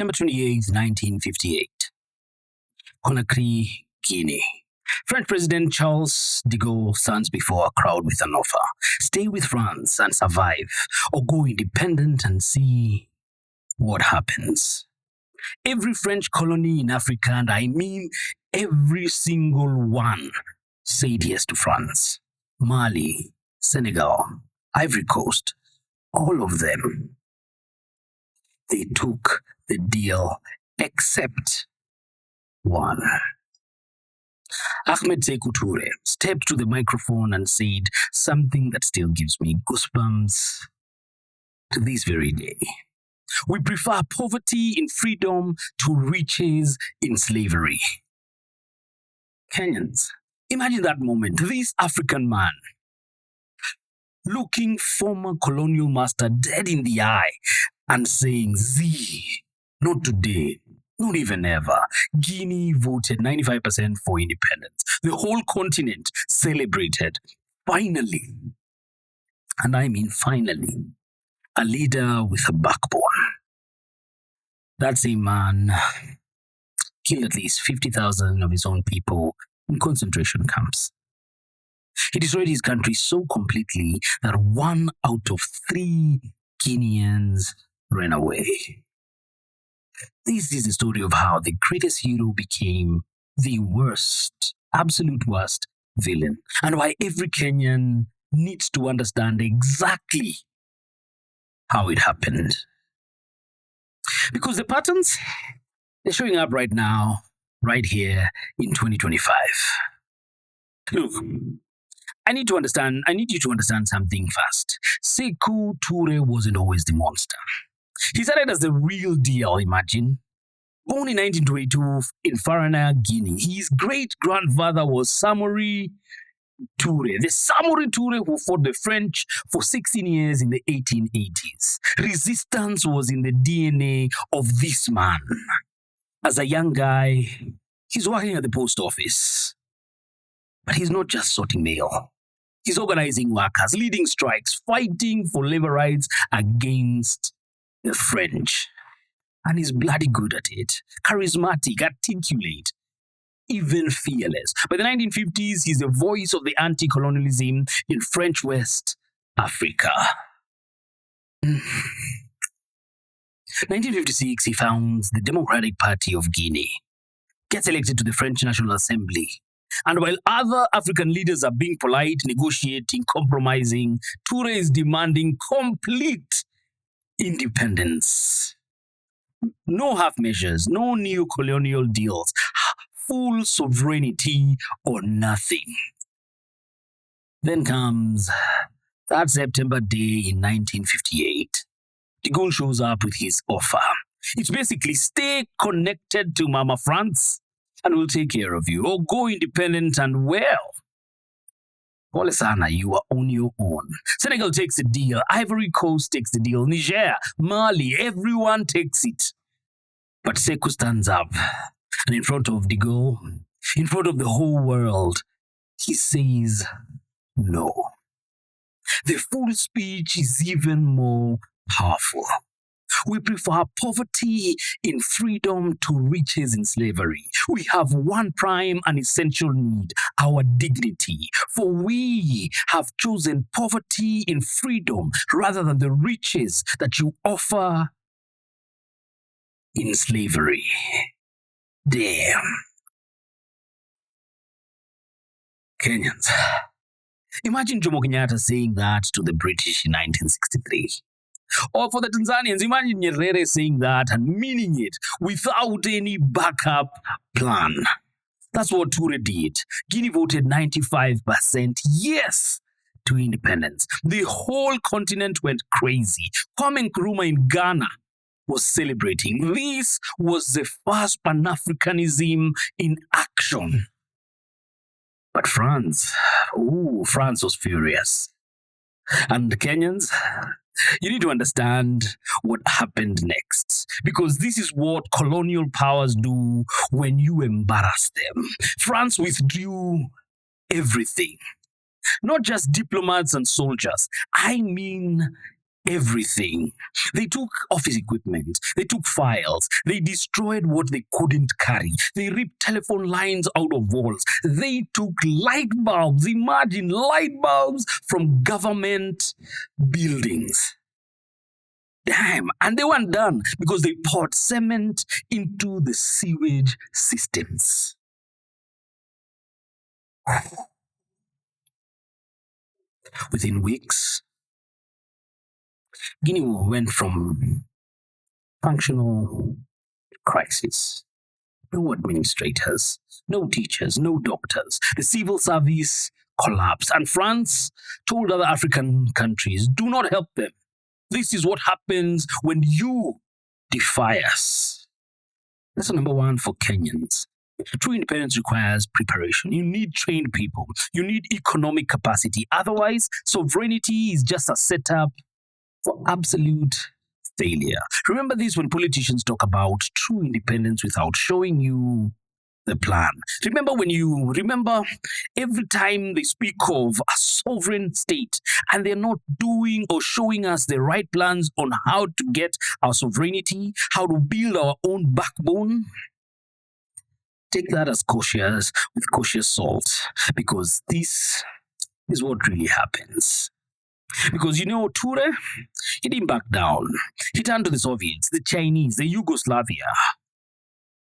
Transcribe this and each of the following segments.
September 28th, 1958. Conakry, Guinea. French President Charles de Gaulle stands before a crowd with an offer. Stay with France and survive, or go independent and see what happens. Every French colony in Africa, and I mean every single one, said yes to France. Mali, Senegal, Ivory Coast, all of them. They took the deal except one. Ahmed Sékou Touré stepped to the microphone and said something that still gives me goosebumps to this very day. We prefer poverty in freedom to riches in slavery. Kenyans, imagine that moment. This African man looking former colonial master dead in the eye and saying, not today, not even ever. Guinea voted 95% for independence. The whole continent celebrated. Finally, and I mean finally, a leader with a backbone. That same man killed at least 50,000 of his own people in concentration camps. He destroyed his country so completely that 1 out of 3 Guineans ran away. This is the story of how the greatest hero became the worst, absolute worst villain, and why every Kenyan needs to understand exactly how it happened. Because the patterns, they're showing up right now, right here in 2025. Look, I need you to understand something fast. Sékou Touré wasn't always the monster. He started as the real deal, imagine. Born in 1922 in Farana, Guinea, his great-grandfather was Samori Touré, the Samori Touré who fought the French for 16 years in the 1880s. Resistance was in the DNA of this man. As a young guy, he's working at the post office. But he's not just sorting mail. He's organizing workers, leading strikes, fighting for labor rights against the French. And he's bloody good at it. Charismatic, articulate, even fearless. By the 1950s, he's the voice of the anti-colonialism in French West Africa. 1956, he founds the Democratic Party of Guinea, gets elected to the French National Assembly. And while other African leaders are being polite, negotiating, compromising, Touré is demanding complete independence. No half measures, no neo-colonial deals, full sovereignty or nothing. Then comes that September day in 1958. De Gaulle shows up with his offer. It's basically stay connected to Mama France and we'll take care of you, or go independent and well. Pole sana, you are on your own. Senegal takes the deal. Ivory Coast takes the deal. Niger, Mali, everyone takes it. But Sékou stands up, and in front of De Gaulle, in front of the whole world, he says no. The full speech is even more powerful. We prefer poverty in freedom to riches in slavery. We have one prime and essential need, our dignity. For we have chosen poverty in freedom rather than the riches that you offer in slavery. Damn. Kenyans, imagine Jomo Kenyatta saying that to the British in 1963. Or for the Tanzanians, imagine Nyerere saying that and meaning it without any backup plan. That's what Touré did. Guinea voted 95% yes to independence. The whole continent went crazy. Kwame Nkrumah in Ghana was celebrating. This was the first Pan-Africanism in action. But France was furious. And the Kenyans, you need to understand what happened next, because this is what colonial powers do when you embarrass them. France withdrew everything, not just diplomats and soldiers. I mean everything. They took office equipment, they took files, they destroyed what they couldn't carry, they ripped telephone lines out of walls, they took light bulbs, imagine light bulbs from government buildings. Damn, and they weren't done because they poured cement into the sewage systems. Within weeks, Guinea went from functional crisis. No administrators, no teachers, no doctors. The civil service collapsed, and France told other African countries, do not help them. This is what happens when you defy us. Lesson number one for Kenyans. True independence requires preparation. You need trained people. You need economic capacity. Otherwise, sovereignty is just a setup for absolute failure. Remember this when politicians talk about true independence without showing you the plan. Remember every time they speak of a sovereign state and they're not doing or showing us the right plans on how to get our sovereignty, how to build our own backbone. Take that as with cautious salt, because this is what really happens. Because Touré, he didn't back down. He turned to the Soviets, the Chinese, the Yugoslavia.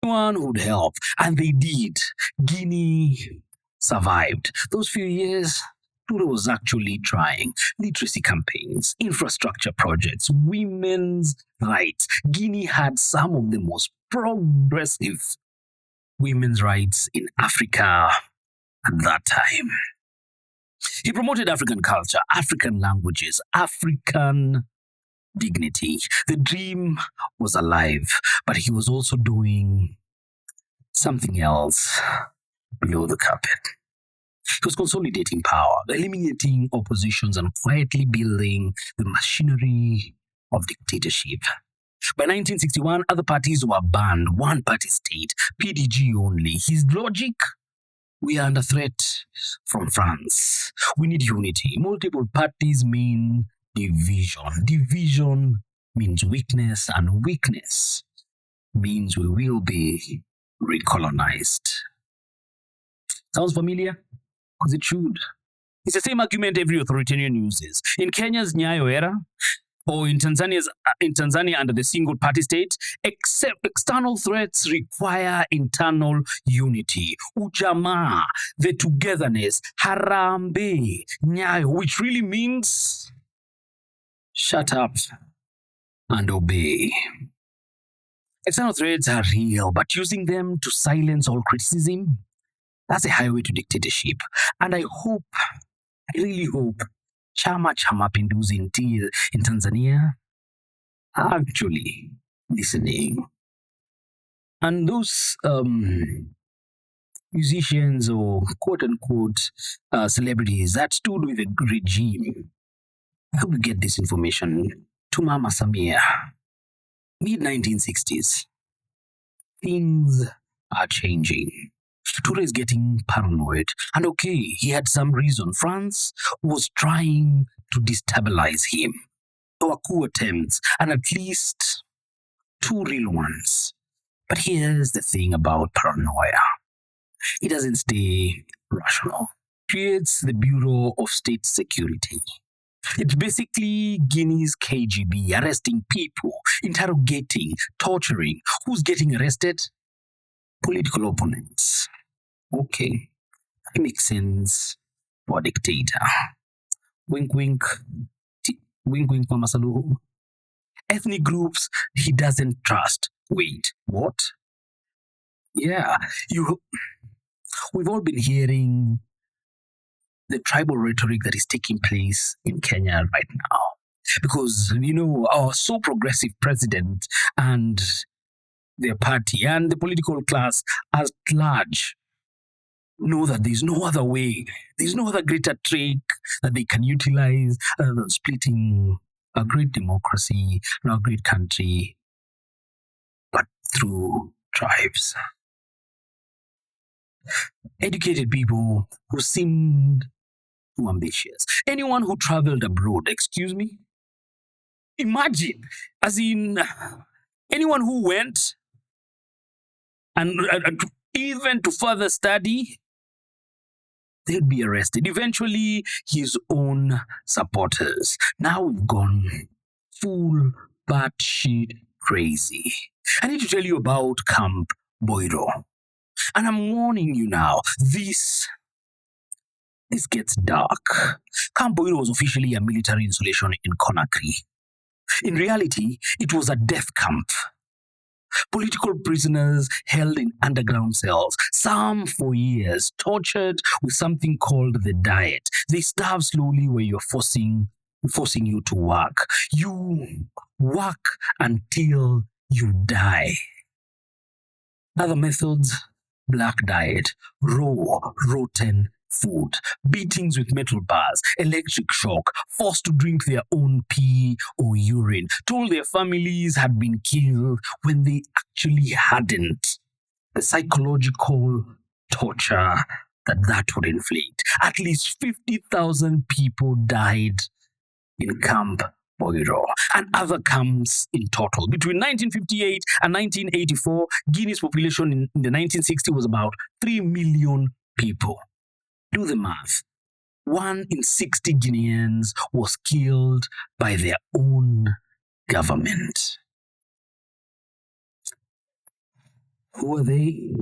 Anyone who'd help, and they did. Guinea survived. Those few years, Touré was actually trying. Literacy campaigns, infrastructure projects, women's rights. Guinea had some of the most progressive women's rights in Africa at that time. He promoted African culture, African languages, African dignity. The dream was alive, but he was also doing something else below the carpet. He was consolidating power, eliminating oppositions, and quietly building the machinery of dictatorship. By 1961, other parties were banned, one-party state, PDG only. His logic? We are under threat from France. We need unity. Multiple parties mean division. Division means weakness, and weakness means we will be recolonized. Sounds familiar? Because it should. It's the same argument every authoritarian uses. In Kenya's Nyayo era, or in Tanzania under the single-party state, except external threats require internal unity. Ujamaa, the togetherness, Harambe, Nyayo, which really means shut up and obey. External threats are real, but using them to silence all criticism, that's a highway to dictatorship. And I really hope, Chama Mapinduzi in Tanzania are actually listening. And those musicians or quote-unquote celebrities that stood with the regime, I hope you get this information to Mama Samia. Mid-1960s, things are changing. Touré is getting paranoid. And okay, he had some reason. France was trying to destabilize him. There were coup attempts, and at least 2 real ones. But here's the thing about paranoia. It doesn't stay rational. It creates the Bureau of State Security. It's basically Guinea's KGB, arresting people, interrogating, torturing. Who's getting arrested? Political opponents. Okay, that makes sense for a dictator. Wink, wink. Wink, wink, Mama Saluhu. Ethnic groups he doesn't trust. Wait, what? Yeah, we've all been hearing the tribal rhetoric that is taking place in Kenya right now. Because, our so progressive president and their party and the political class at large know that there's no other way, there's no other greater trick that they can utilize other than splitting a great democracy and a great country, but through tribes. Educated people who seemed too ambitious. Anyone who traveled abroad, excuse me? Imagine, as in, anyone who went and even to further study, they'll be arrested. Eventually, his own supporters. Now we've gone full batshit crazy. I need to tell you about Camp Boiro. And I'm warning you now, this gets dark. Camp Boiro was officially a military installation in Conakry. In reality, it was a death camp. Political prisoners held in underground cells, some for years, tortured with something called the diet. They starve slowly where you're forcing you to work. You work until you die. Other methods: black diet, raw, rotten food, beatings with metal bars, electric shock, forced to drink their own pee or urine, told their families had been killed when they actually hadn't. The psychological torture that would inflict. At least 50,000 people died in Camp Boiro and other camps in total. Between 1958 and 1984, Guinea's population in the 1960s was about 3 million people. Do the math. 1 in 60 Guineans was killed by their own government. Who are they?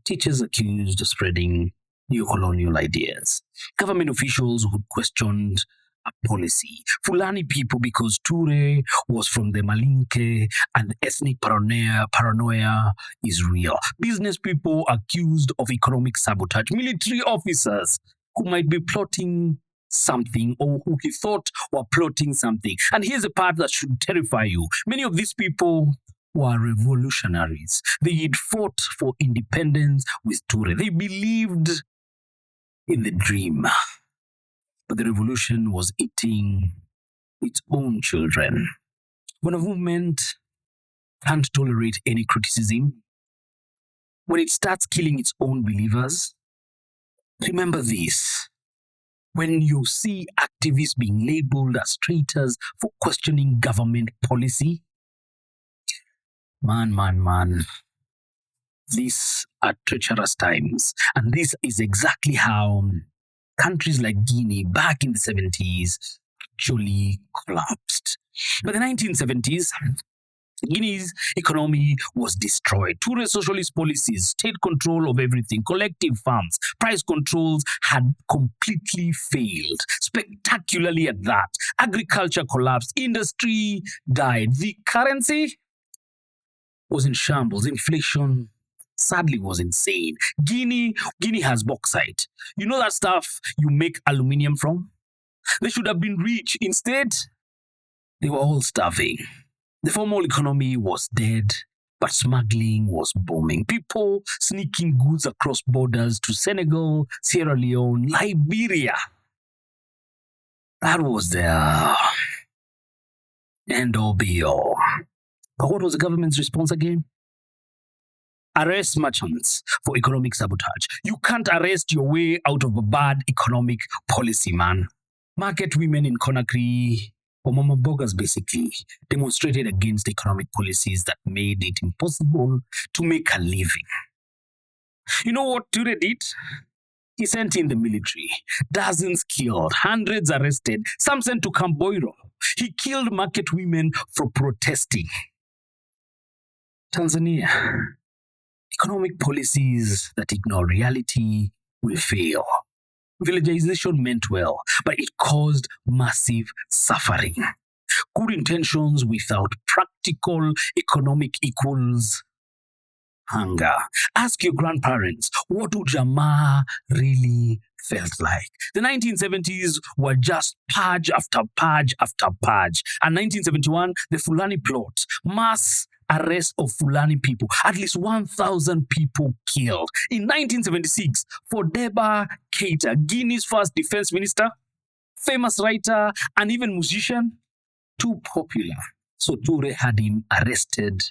Teachers accused of spreading new colonial ideas. Government officials who questioned a policy. Fulani people because Touré was from the Malinke and ethnic paranoia is real. Business people accused of economic sabotage. Military officers who might be plotting something or who he thought were plotting something. And here's the part that should terrify you. Many of these people were revolutionaries. They had fought for independence with Touré. They believed in the dream. But the revolution was eating its own children. When a movement can't tolerate any criticism, when it starts killing its own believers, remember this. When you see activists being labeled as traitors for questioning government policy, man, these are treacherous times. And this is exactly how countries like Guinea back in the 70s actually collapsed. By the 1970s, Guinea's economy was destroyed. Touré socialist policies, state control of everything, collective farms, price controls had completely failed. Spectacularly at that. Agriculture collapsed. Industry died. The currency was in shambles. Inflation sadly was insane. Guinea has bauxite. You know that stuff you make aluminium from? They should have been rich. Instead, they were all starving. The formal economy was dead, but smuggling was booming. People sneaking goods across borders to Senegal, Sierra Leone, Liberia. That was their end all be all. But what was the government's response again? Arrest merchants for economic sabotage. You can't arrest your way out of a bad economic policy, man. Market women in Conakry, or mama boggers basically, demonstrated against economic policies that made it impossible to make a living. You know what Touré did? He sent in the military. Dozens killed, hundreds arrested, some sent to Camp Boiro. He killed market women for protesting. Tanzania. Economic policies that ignore reality will fail. Villagization meant well, but it caused massive suffering. Good intentions without practical economic equals hunger. Ask your grandparents, what Ujamaa really felt like. The 1970s were just purge after purge after purge. And 1971, the Fulani plot, mass arrest of Fulani people, at least 1,000 people killed. In 1976, Fodeba Keita, Guinea's first defense minister, famous writer, and even musician, too popular. So Touré had him arrested,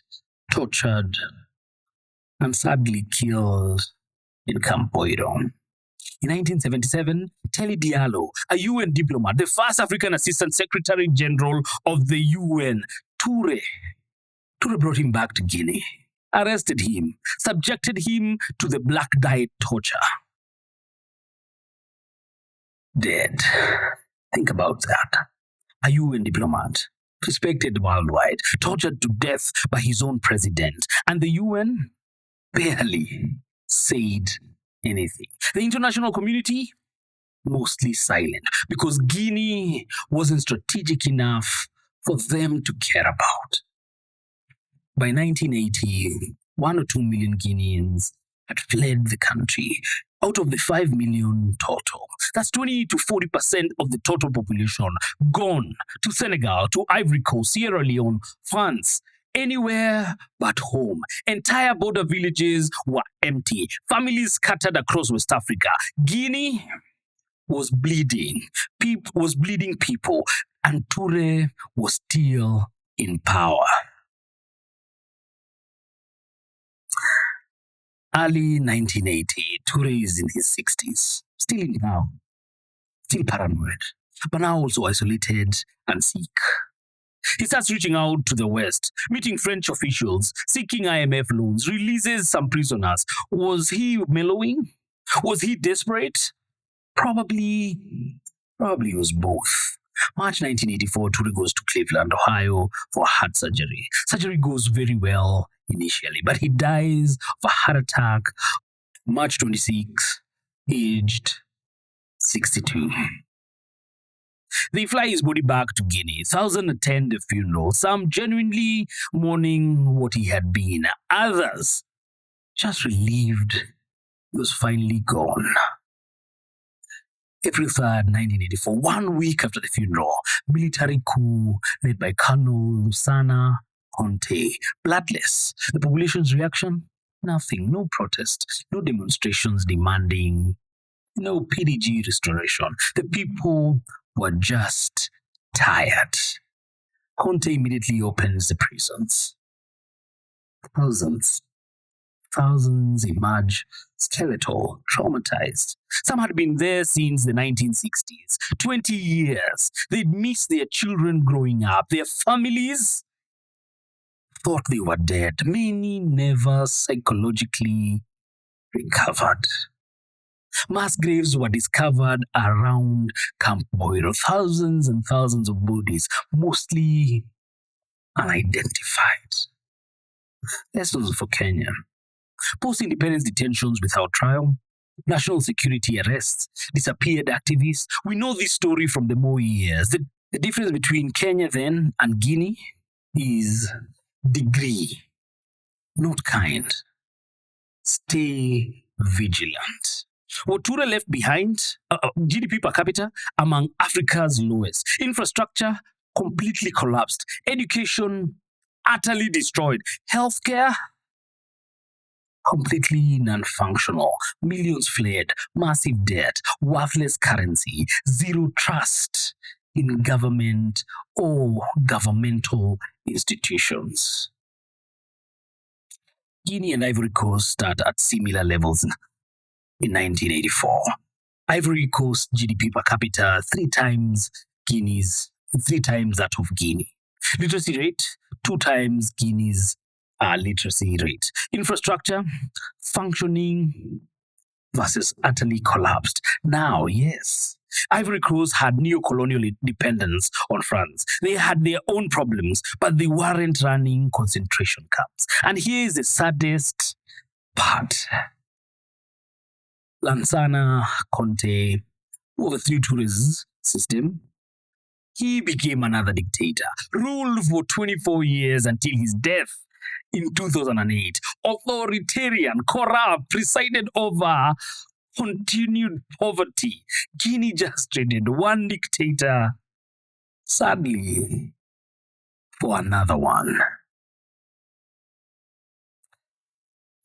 tortured, and sadly killed in Camp Boiro. In 1977, Telly Diallo, a UN diplomat, the first African Assistant Secretary General of the UN, Touré brought him back to Guinea, arrested him, subjected him to the black diet torture. Dead. Think about that. A UN diplomat, respected worldwide, tortured to death by his own president, and the UN barely said anything. The international community, mostly silent, because Guinea wasn't strategic enough for them to care about. By 1980, 1 or 2 million Guineans had fled the country out of the 5 million total. That's 20 to 40% of the total population gone to Senegal, to Ivory Coast, Sierra Leone, France, anywhere but home. Entire border villages were empty. Families scattered across West Africa. Guinea was bleeding. Was bleeding people, and Touré was still in power. Early 1980, Touré is in his 60s, still in power, still paranoid, but now also isolated and sick. He starts reaching out to the West, meeting French officials, seeking IMF loans, releases some prisoners. Was he mellowing? Was he desperate? Probably it was both. March 1984, Touré goes to Cleveland, Ohio for heart surgery. Surgery goes very well initially, but he dies of a heart attack March 26, aged 62. They fly his body back to Guinea. Thousands attend the funeral, some genuinely mourning what he had been. Others just relieved he was finally gone. April 3rd, 1984, 1 week after the funeral, military coup led by Colonel Lusana Conte. Bloodless. The population's reaction? Nothing. No protest. No demonstrations demanding no PDG restoration. The people were just tired. Conte immediately opens the prisons. Thousands emerge skeletal, traumatized. Some had been there since the 1960s. 20 years. They'd missed their children growing up. Their families thought they were dead. Many never psychologically recovered. Mass graves were discovered around Camp Boiro. Thousands and thousands of bodies, mostly unidentified. Lessons for Kenya. Post-independence detentions without trial, national security arrests, disappeared activists. We know this story from the Moi years. The difference between Kenya then and Guinea is degree, not kind. Stay vigilant. What Touré left behind, GDP per capita among Africa's lowest. Infrastructure completely collapsed. Education utterly destroyed. Healthcare completely non-functional. Millions fled. Massive debt. Worthless currency. Zero trust in government or governmental institutions. Guinea and Ivory Coast start at similar levels in 1984. Ivory Coast GDP per capita 3 times that of Guinea. Literacy rate 2 times Guinea's literacy rate. Infrastructure functioning versus utterly collapsed. Now, yes, Ivory Coast had neo-colonial dependence on France. They had their own problems, but they weren't running concentration camps. And here is the saddest part. Lansana Conte overthrew Touré's system. He became another dictator, ruled for 24 years until his death in 2008. Authoritarian, corrupt, presided over continued poverty. Guinea just traded one dictator, sadly, for another one.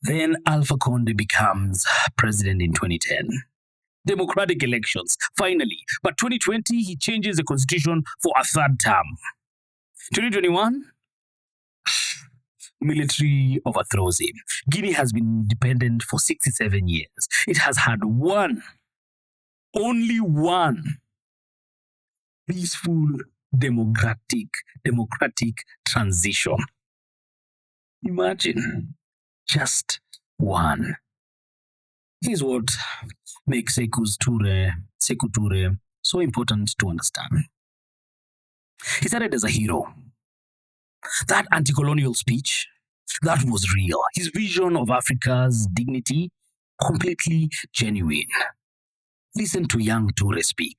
Then Alpha Conde becomes president in 2010. Democratic elections, finally. But 2020, he changes the constitution for a 3rd term. 2021, military overthrows him. Guinea has been independent for 67 years. It has had one only one peaceful democratic transition. Imagine just one. Here's what makes Sékou Touré so important to understand. He started as a hero. That anti-colonial speech, that was real. His vision of Africa's dignity, completely genuine. Listen to young Touré speak.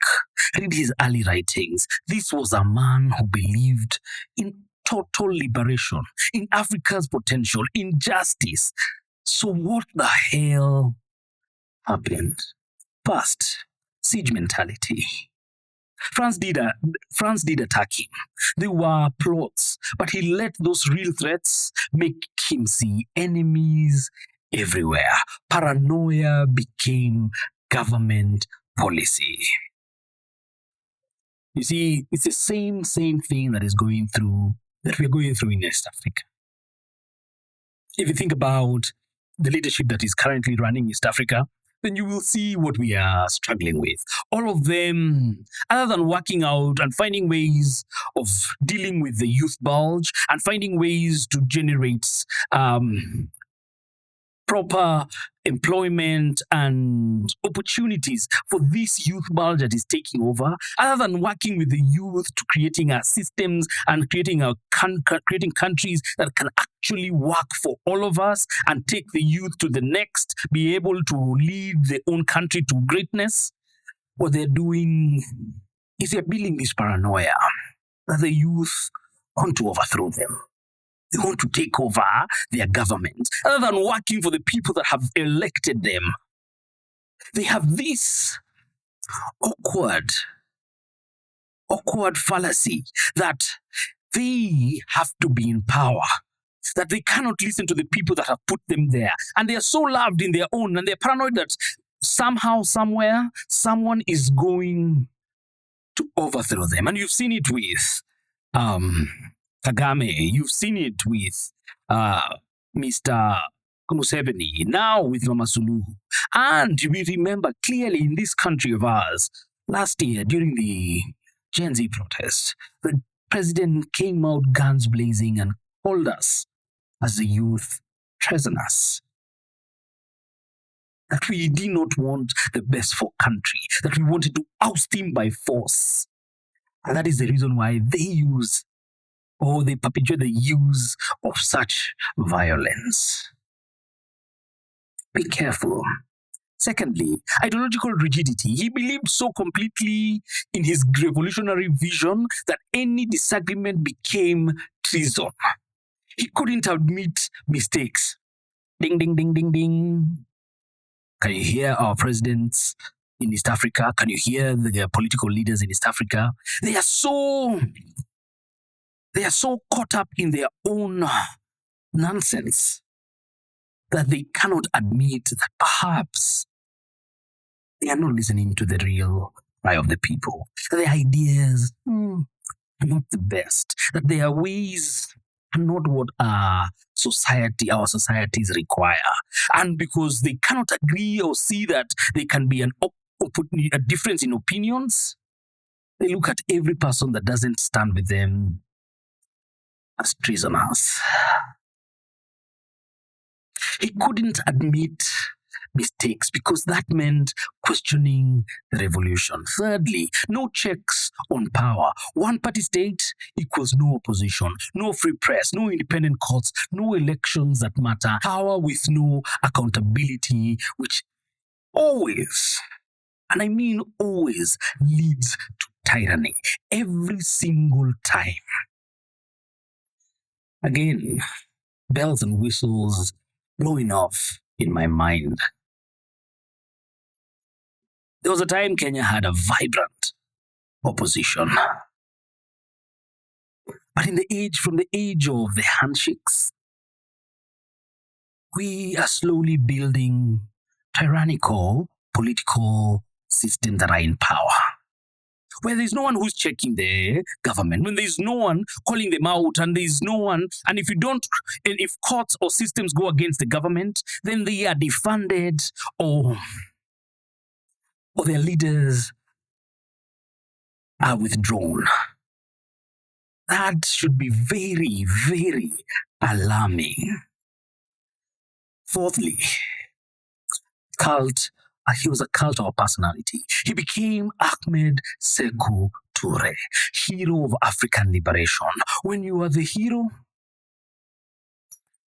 Read his early writings. This was a man who believed in total liberation, in Africa's potential, in justice. So what the hell happened? First, siege mentality. France did attack him. There were plots, but he let those real threats make him see enemies everywhere. Paranoia became government policy. You see, it's the same thing that we're going through in East Africa. If you think about the leadership that is currently running East Africa, then you will see what we are struggling with. All of them, other than working out and finding ways of dealing with the youth bulge and finding ways to generate proper employment and opportunities for this youth bulge that is taking over, other than working with the youth to creating our systems and creating creating countries that can actually work for all of us and take the youth to the next, be able to lead their own country to greatness, what they're doing is they're building this paranoia that the youth want to overthrow them. They want to take over their government, other than working for the people that have elected them. They have this awkward fallacy that they have to be in power, that they cannot listen to the people that have put them there. And they are so loved in their own, and they're paranoid that somehow, somewhere, someone is going to overthrow them. And you've seen it with Kagame, you've seen it with Mr. Museveni, now with Mama Suluhu. And we remember clearly in this country of ours, last year during the Gen Z protest, the president came out guns blazing and called us as the youth treasonous. That we did not want the best for country, that we wanted to oust him by force. And that is the reason why they perpetuate the use of such violence. Be careful. Secondly, ideological rigidity. He believed so completely in his revolutionary vision that any disagreement became treason. He couldn't admit mistakes. Ding, ding, ding, ding, ding. Can you hear our presidents in East Africa? Can you hear the political leaders in East Africa? They are so caught up in their own nonsense that they cannot admit that perhaps they are not listening to the real cry of the people. Their ideas are not the best. That their ways are not what our societies require. And because they cannot agree or see that there can be a difference in opinions, they look at every person that doesn't stand with them as prisoners. He couldn't admit mistakes because that meant questioning the revolution. Thirdly, no checks on power. One-party state equals no opposition, no free press, no independent courts, no elections that matter, power with no accountability, which always, and I mean always, leads to tyranny every single time. Again, bells and whistles blowing off in my mind. There was a time Kenya had a vibrant opposition. But from the age of the handshakes, we are slowly building tyrannical political systems that are in power, where there's no one who's checking the government, when there's no one calling them out, and there's no one, and if courts or systems go against the government, then they are defunded or or their leaders are withdrawn. That should be very, very alarming. Fourthly, he was a cult of personality. He became Ahmed Sékou Touré, hero of African liberation. When you are the hero,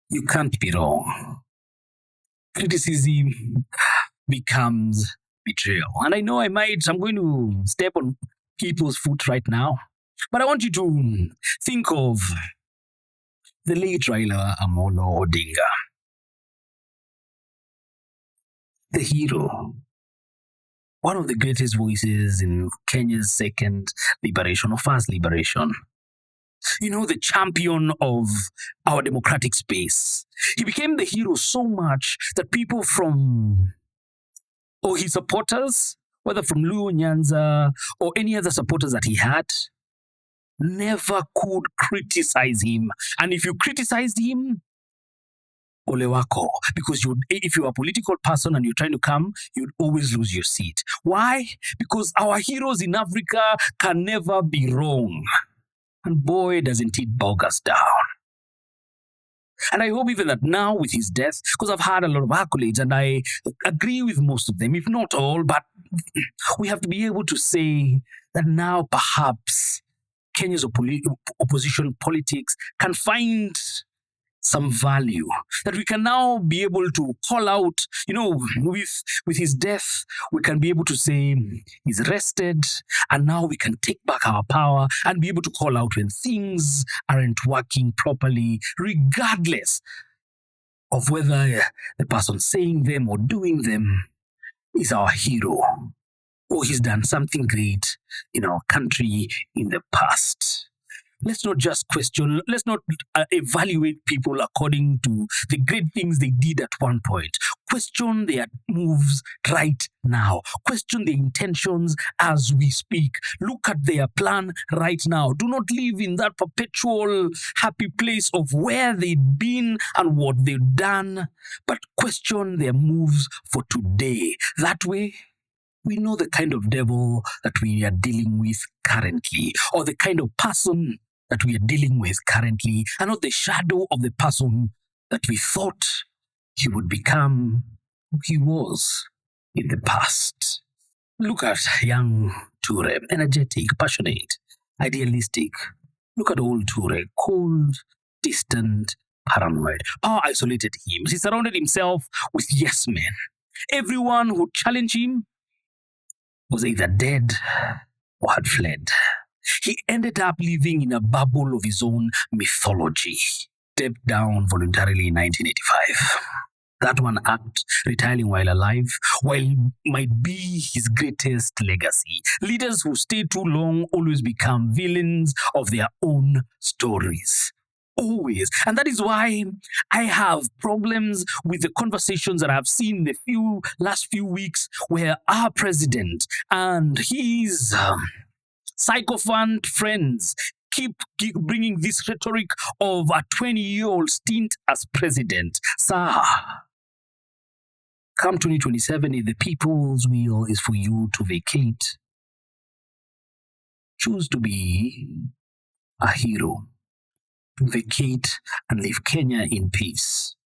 you can't be wrong. Criticism becomes betrayal. And I know I'm going to step on people's foot right now, but I want you to think of the late Raila Amolo Odinga, the hero, one of the greatest voices in Kenya's second liberation or first liberation. The champion of our democratic space. He became the hero so much that people his supporters, whether from Luo Nyanza or any other supporters that he had, never could criticize him. And if you criticized him, ole wako, because if you're a political person and you're trying to come, you'd always lose your seat. Why? Because our heroes in Africa can never be wrong. And boy, doesn't it bog us down. And I hope even that now with his death, because I've had a lot of accolades and I agree with most of them, if not all, but we have to be able to say that now perhaps Kenya's opposition politics can find some value, that we can now be able to call out, with his death, we can be able to say he's rested, and now we can take back our power and be able to call out when things aren't working properly, regardless of whether the person saying them or doing them is our hero or he's done something great in our country in the past. Let's not just question, let's not evaluate people according to the great things they did at one point. Question their moves right now. Question their intentions as we speak. Look at their plan right now. Do not live in that perpetual happy place of where they've been and what they've done, but question their moves for today. That way, we know the kind of devil that we are dealing with currently, or the kind of person that we are dealing with currently, and not the shadow of the person that we thought he would become who he was in the past. Look at young Touré, energetic, passionate, idealistic. Look at old Touré, cold, distant, paranoid. Power isolated him. He surrounded himself with yes men. Everyone who challenged him was either dead or had fled. He ended up living in a bubble of his own mythology. Stepped down voluntarily in 1985. That one act, retiring while alive, might be his greatest legacy. Leaders who stay too long always become villains of their own stories. Always. And that is why I have problems with the conversations that I've seen in the last few weeks where our president and his sycophant friends keep bringing this rhetoric of a 20-year-old stint as president. Sir, come 2027, if the people's will is for you to vacate, choose to be a hero. Vacate and leave Kenya in peace.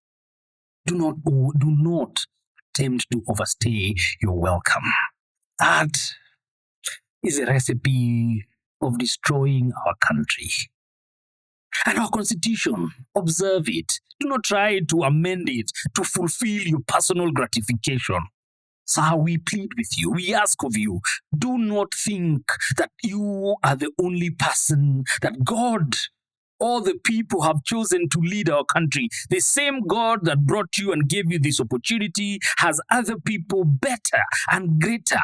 Do not attempt to overstay your welcome. That is a recipe of destroying our country. And our constitution, observe it. Do not try to amend it to fulfill your personal gratification. Sir, we plead with you, we ask of you, do not think that you are the only person that God or the people have chosen to lead our country. The same God that brought you and gave you this opportunity has other people better and greater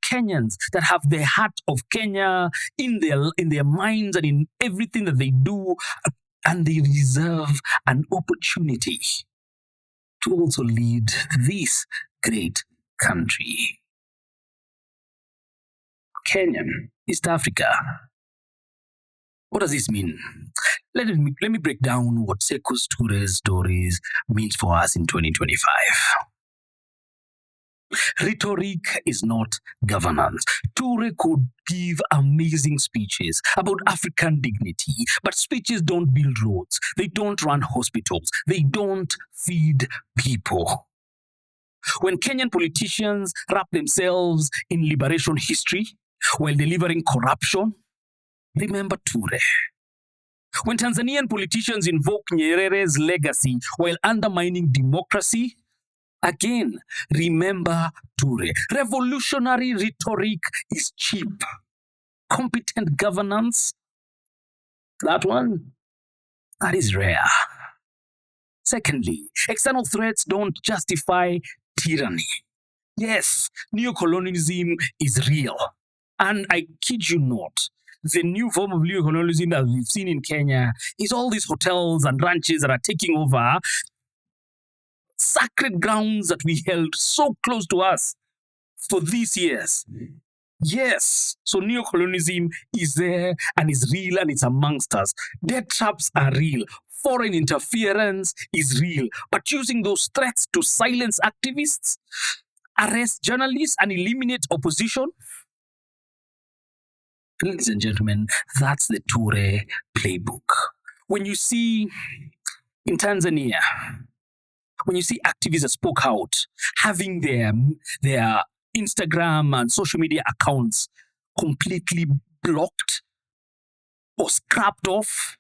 Kenyans that have the heart of Kenya in their minds and in everything that they do, and they deserve an opportunity to also lead this great country. Kenyan, East Africa. What does this mean? Let me break down what Sékou Touré's stories means for us in 2025. Rhetoric is not governance. Toure could give amazing speeches about African dignity, but speeches don't build roads. They don't run hospitals. They don't feed people. When Kenyan politicians wrap themselves in liberation history while delivering corruption, remember Toure. When Tanzanian politicians invoke Nyerere's legacy while undermining democracy, again, remember Toure. Revolutionary rhetoric is cheap. Competent governance, that is rare. Secondly, external threats don't justify tyranny. Yes, neocolonialism is real. And I kid you not, the new form of neocolonialism that we've seen in Kenya is all these hotels and ranches that are taking over sacred grounds that we held so close to us for these years. Yes, so neocolonialism is there and is real and it's amongst us. Debt traps are real. Foreign interference is real. But using those threats to silence activists, arrest journalists, and eliminate opposition, ladies and gentlemen, that's the Toure playbook. When you see in Tanzania, when you see activists that spoke out, having their Instagram and social media accounts completely blocked or scrapped off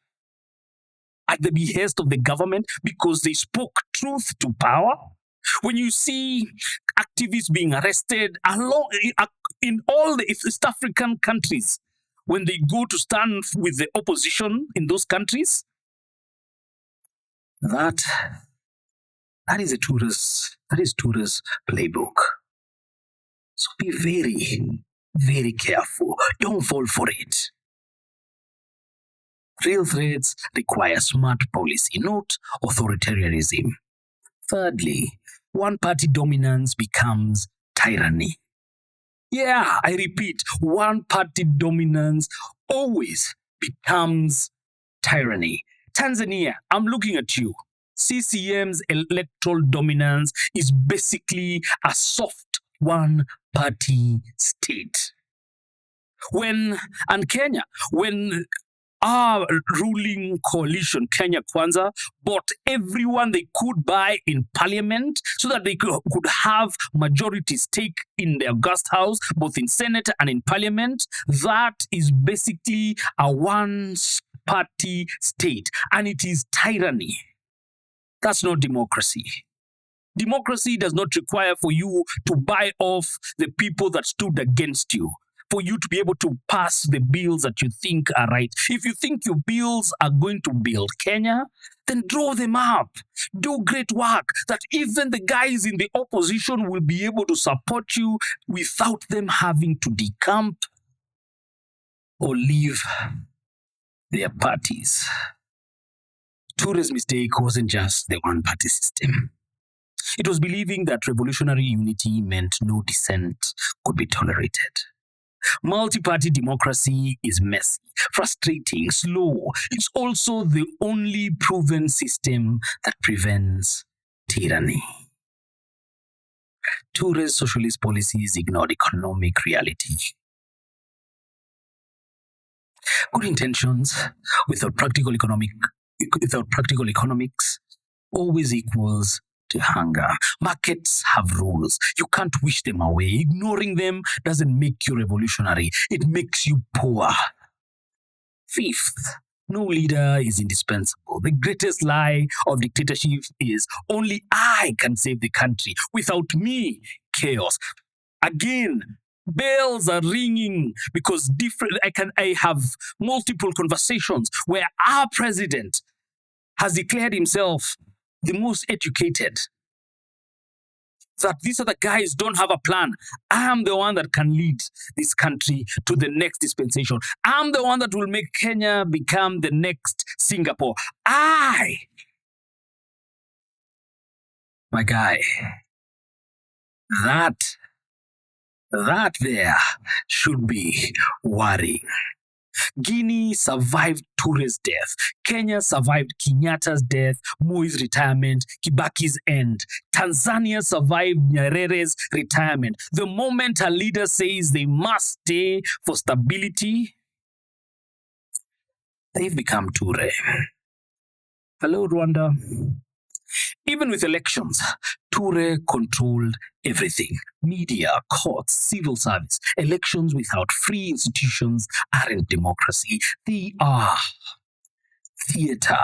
at the behest of the government because they spoke truth to power. When you see activists being arrested in all the East African countries, when they go to stand with the opposition in those countries, that is Toure's playbook. So be very, very careful. Don't fall for it. Real threats require smart policy, not authoritarianism. Thirdly, one-party dominance becomes tyranny. Yeah, I repeat, one-party dominance always becomes tyranny. Tanzania, I'm looking at you. CCM's electoral dominance is basically a soft one-party state. Kenya, when our ruling coalition, Kenya Kwanza, bought everyone they could buy in parliament so that they could have majority stake in the August House, both in Senate and in parliament, that is basically a one-party state, and it is tyranny. That's not democracy. Democracy does not require for you to buy off the people that stood against you, for you to be able to pass the bills that you think are right. If you think your bills are going to build Kenya, then draw them up. Do great work that even the guys in the opposition will be able to support you without them having to decamp or leave their parties. Toure's mistake wasn't just the one-party system. It was believing that revolutionary unity meant no dissent could be tolerated. Multi-party democracy is messy, frustrating, slow. It's also the only proven system that prevents tyranny. Toure's socialist policies ignored economic reality. Good intentions without practical economics always equals to hunger. Markets have rules. You can't wish them away. Ignoring them doesn't make you revolutionary. It makes you poor. Fifth, no leader is indispensable. The greatest lie of dictatorship is only I can save the country. Without me, chaos. Again, bells are ringing because I have multiple conversations where our president has declared himself the most educated. That these other guys don't have a plan. I am the one that can lead this country to the next dispensation. I'm the one that will make Kenya become the next Singapore. My guy, that there should be worrying. Guinea survived Touré's death. Kenya survived Kenyatta's death, Moi's retirement, Kibaki's end. Tanzania survived Nyerere's retirement. The moment a leader says they must stay for stability, they've become Touré. Hello, Rwanda. Even with elections, Touré controlled everything. Media, courts, civil service. Elections without free institutions aren't democracy. They are theater.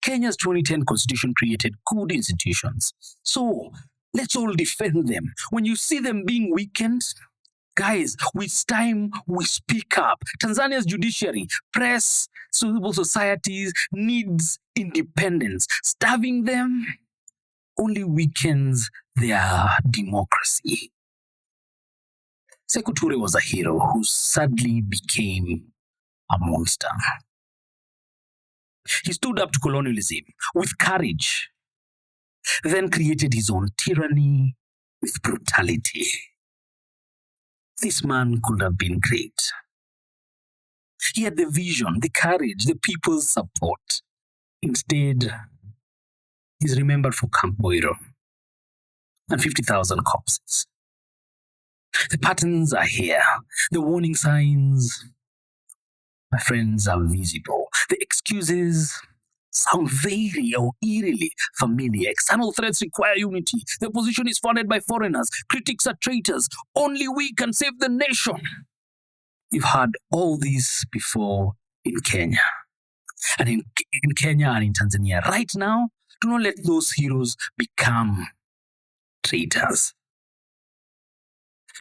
Kenya's 2010 constitution created good institutions. So let's all defend them. When you see them being weakened, guys, it's time we speak up. Tanzania's judiciary, press, civil societies needs independence. Starving them only weakens their democracy. Sékou Touré was a hero who sadly became a monster. He stood up to colonialism with courage, then created his own tyranny with brutality. This man could have been great. He had the vision, the courage, the people's support. Instead, he's remembered for Camp Boiro and 50,000 corpses. The patterns are here. The warning signs, my friends, are visible. The excuses sound very or eerily familiar. External threats require unity. The opposition is funded by foreigners. Critics are traitors. Only we can save the nation. You've heard all this before in Kenya. And in Kenya and in Tanzania. Right now, do not let those heroes become traitors.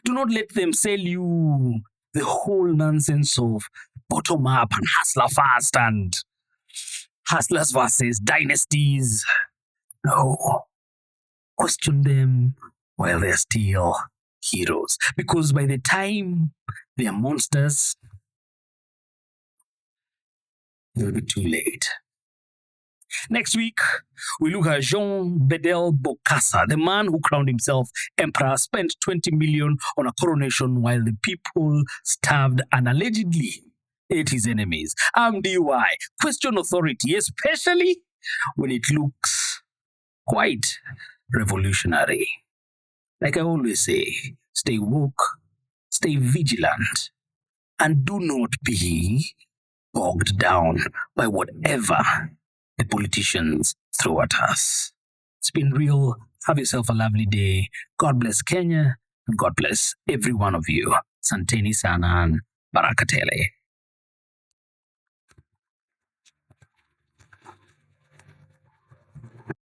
Do not let them sell you the whole nonsense of bottom up and hustler fast and hustlers versus dynasties. No. Question them while they're still heroes. Because by the time they are monsters, it will be too late. Next week, we look at Jean Bedel Bokassa, the man who crowned himself emperor, spent 20 million on a coronation while the people starved and allegedly ate his enemies. DUI. Question authority, especially when it looks quite revolutionary. Like I always say, stay woke, stay vigilant, and do not be bogged down by whatever the politicians throw at us. It's been real. Have yourself a lovely day. God bless Kenya, and God bless every one of you. Santeni sana and barakatele.